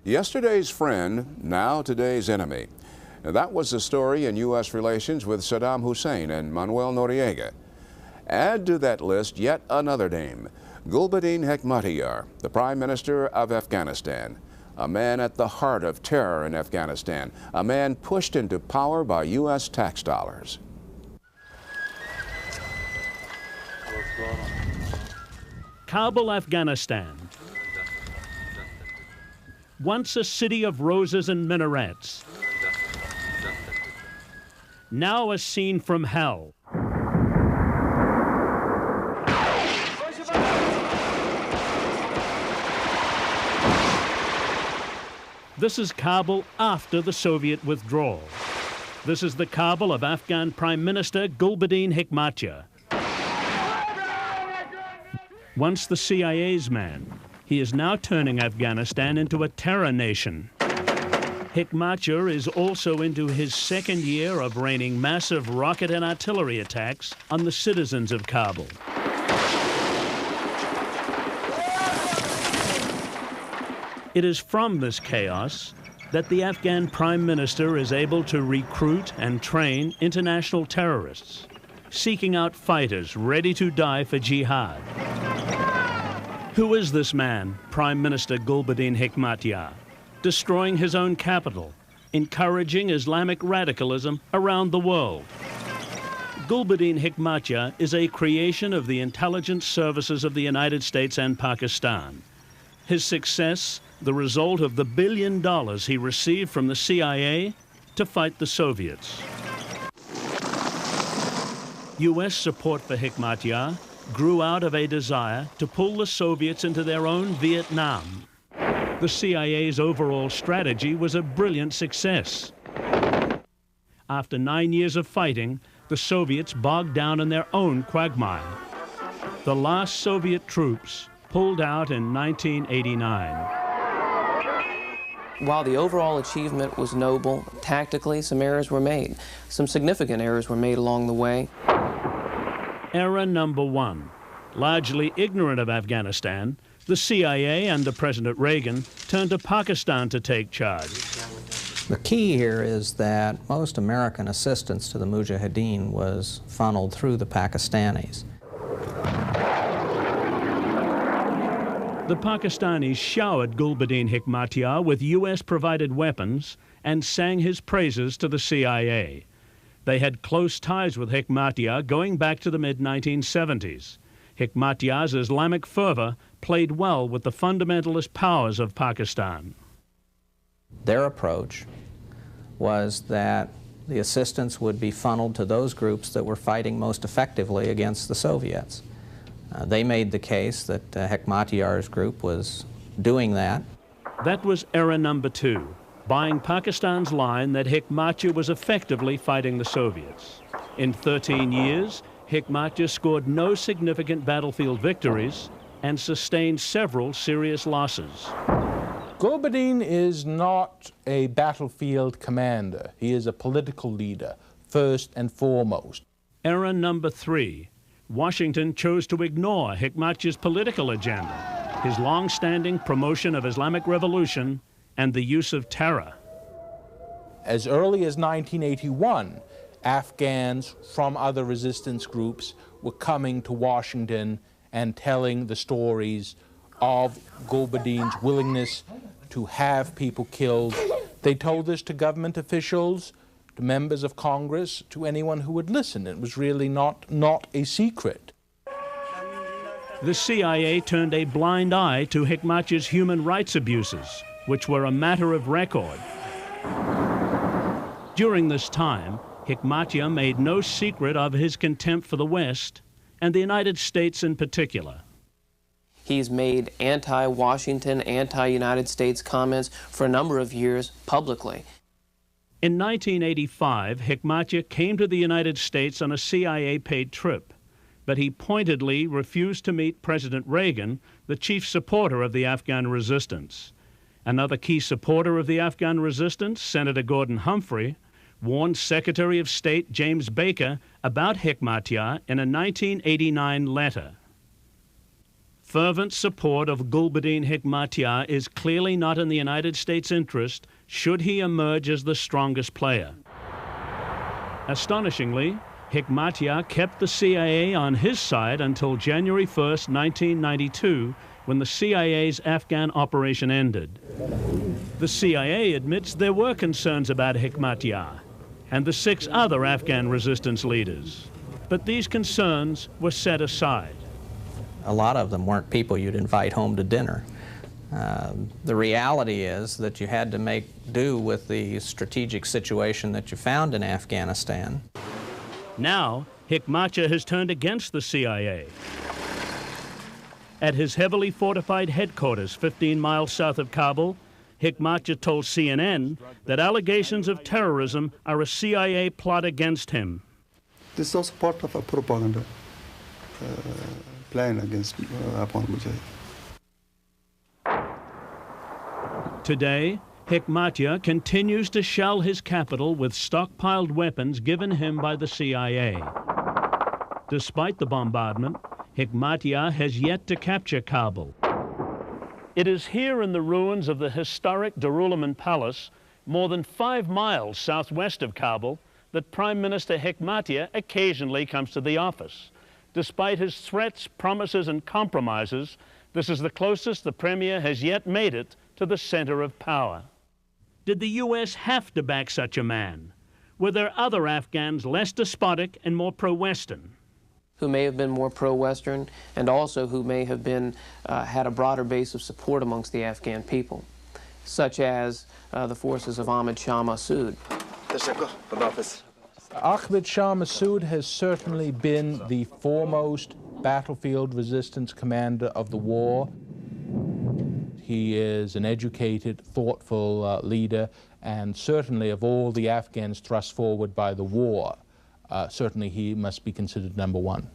Yesterday's friend, now today's enemy. Now, that was the story in U.S. relations with Saddam Hussein and Manuel Noriega. Add to that list yet another name, Gulbuddin Hekmatyar, the Prime Minister of Afghanistan. A man at the heart of terror in Afghanistan, a man pushed into power by U.S. tax dollars. Kabul, Afghanistan. Once a city of roses and minarets. Now a scene from hell. This is Kabul after the Soviet withdrawal. This is the Kabul of Afghan Prime Minister Gulbuddin Hekmatyar. Once the CIA's man, he is now turning Afghanistan into a terror nation. Hekmatyar is also into his second year of raining massive rocket and artillery attacks on the citizens of Kabul. It is from this chaos that the Afghan Prime Minister is able to recruit and train international terrorists, seeking out fighters ready to die for jihad. Who is this man, Prime Minister Gulbuddin Hekmatyar? Destroying his own capital, encouraging Islamic radicalism around the world. Gulbuddin Hekmatyar is a creation of the intelligence services of the United States and Pakistan. His success, the result of the $1 billion he received from the CIA to fight the Soviets. U.S. support for Hekmatyar grew out of a desire to pull the Soviets into their own Vietnam. The CIA's overall strategy was a brilliant success. After 9 years of fighting, the Soviets bogged down in their own quagmire. The last Soviet troops pulled out in 1989. While the overall achievement was noble, tactically some errors were made. Some significant errors were made along the way. Error number one. Largely ignorant of Afghanistan, the CIA under President Reagan turned to Pakistan to take charge. The key here is that most American assistance to the Mujahideen was funneled through the Pakistanis. The Pakistanis showered Gulbuddin Hekmatyar with U.S.-provided weapons and sang his praises to the CIA. They had close ties with Hekmatyar going back to the mid-1970s. Hekmatyar's Islamic fervor played well with the fundamentalist powers of Pakistan. Their approach was that the assistance would be funneled to those groups that were fighting most effectively against the Soviets. They made the case that Hekmatyar's group was doing that. That was error number two, buying Pakistan's line that Hekmatyar was effectively fighting the Soviets. In 13 years, Hekmatyar scored no significant battlefield victories and sustained several serious losses. Gulbuddin is not a battlefield commander. He is a political leader, first and foremost. Error number three. Washington chose to ignore Hekmatyar's political agenda, his long-standing promotion of Islamic revolution and the use of terror. As early as 1981, Afghans from other resistance groups were coming to Washington and telling the stories of Gulbuddin's willingness to have people killed. They told this to government officials, to members of Congress, to anyone who would listen. It was really not a secret. The CIA turned a blind eye to Hekmatyar's human rights abuses, which were a matter of record. During this time, Hekmatyar made no secret of his contempt for the West, and the United States in particular. He's made anti-Washington, anti-United States comments for a number of years publicly. In 1985, Hekmatyar came to the United States on a CIA-paid trip, but he pointedly refused to meet President Reagan, the chief supporter of the Afghan resistance. Another key supporter of the Afghan resistance, Senator Gordon Humphrey, warned Secretary of State James Baker about Hekmatyar in a 1989 letter. fervent support of Gulbuddin Hekmatyar is clearly not in the United States' interest should he emerge as the strongest player. Astonishingly, Hekmatyar kept the CIA on his side until January 1st, 1992, when the CIA's Afghan operation ended. The CIA admits there were concerns about Hekmatyar and the 6 other Afghan resistance leaders, but these concerns were set aside. A lot of them weren't people you'd invite home to dinner. The reality is that you had to make do with the strategic situation that you found in Afghanistan. Now, Hekmatyar has turned against the CIA. At his heavily fortified headquarters 15 miles south of Kabul, Hekmatyar told CNN that allegations of terrorism are a CIA plot against him. This is also part of a propaganda plan against Afghan Mujahideen. Today, Hekmatyar continues to shell his capital with stockpiled weapons given him by the CIA. Despite the bombardment, Hekmatyar has yet to capture Kabul. It is here in the ruins of the historic Darul-Aman Palace, more than 5 miles southwest of Kabul, that Prime Minister Hekmatyar occasionally comes to the office. Despite his threats, promises, and compromises, this is the closest the Premier has yet made it to the center of power. Did the U.S. have to back such a man? Were there other Afghans less despotic and more pro-Western? Who may have been more pro-Western and also who may have been, had a broader base of support amongst the Afghan people, such as the forces of Ahmed Shah Massoud. Ahmed Shah Massoud has certainly been the foremost battlefield resistance commander of the war. He is an educated, thoughtful leader, and certainly of all the Afghans thrust forward by the war, certainly he must be considered #1.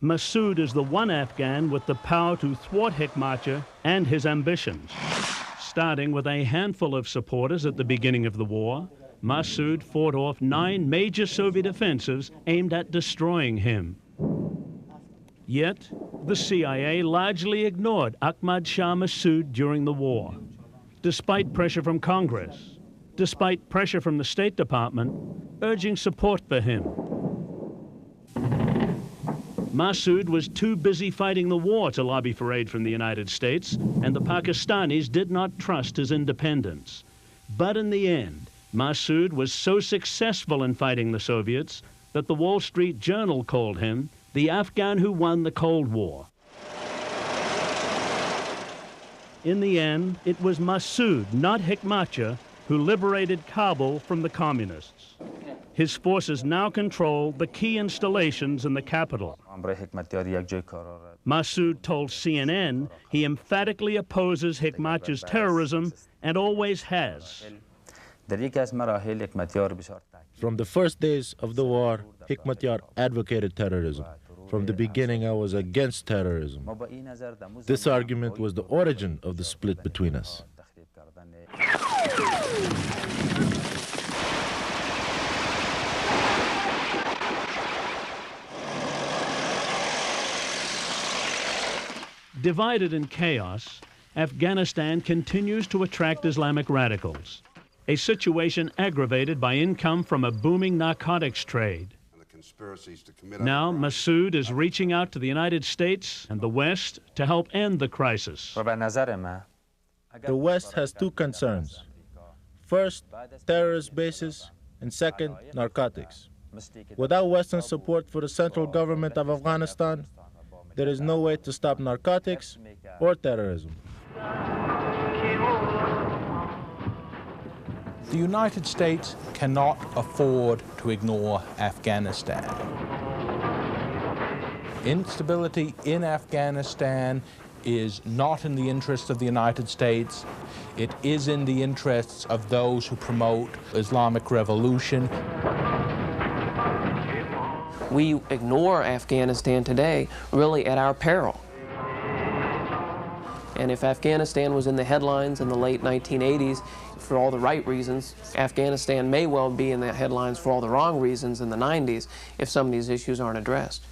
Massoud is the one Afghan with the power to thwart Hekmatyar and his ambitions. Starting with a handful of supporters at the beginning of the war, Massoud fought off 9 major Soviet offensives aimed at destroying him. Yet, the CIA largely ignored Ahmad Shah Massoud during the war. Despite pressure from Congress, despite pressure from the State Department, urging support for him. Massoud was too busy fighting the war to lobby for aid from the United States, and the Pakistanis did not trust his independence. But in the end, Massoud was so successful in fighting the Soviets that the Wall Street Journal called him the Afghan who won the Cold War. In the end, it was Massoud, not Hekmatyar, who liberated Kabul from the communists. His forces now control the key installations in the capital. Massoud told CNN he emphatically opposes Hekmatyar's terrorism and always has. From the first days of the war, Hekmatyar advocated terrorism. From the beginning, I was against terrorism. This argument was the origin of the split between us. Divided in chaos, Afghanistan continues to attract Islamic radicals, a situation aggravated by income from a booming narcotics trade. Now, Massoud is reaching out to the United States and the West to help end the crisis. The West has 2 concerns. First, terrorist bases, and second, narcotics. Without Western support for the central government of Afghanistan, there is no way to stop narcotics or terrorism. The United States cannot afford to ignore Afghanistan. Instability in Afghanistan is not in the interest of the United States. It is in the interests of those who promote Islamic revolution. We ignore Afghanistan today really at our peril. And if Afghanistan was in the headlines in the late 1980s for all the right reasons, Afghanistan may well be in the headlines for all the wrong reasons in the 90s if some of these issues aren't addressed.